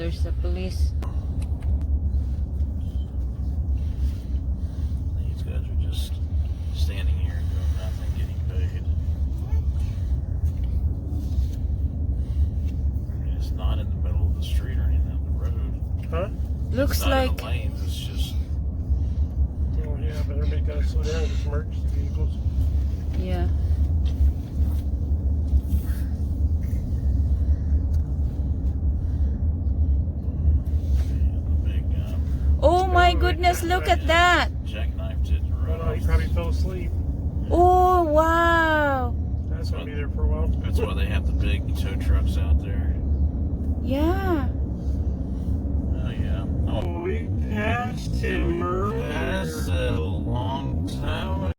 there's the police. These guys are just standing here and doing nothing, getting paid. I mean, it's not in the middle of the street or anything on the road. Huh? Looks It's not like in the lanes, it's just... Oh yeah, but everybody gotta slow down with emergency vehicles. yeah. Oh my goodness, look at that. Jackknifed it Oh right no, off. he probably fell asleep. Oh wow. That's gonna be there for a while. That's why they have the big tow trucks out there. Yeah. Oh yeah. Oh, We passed him.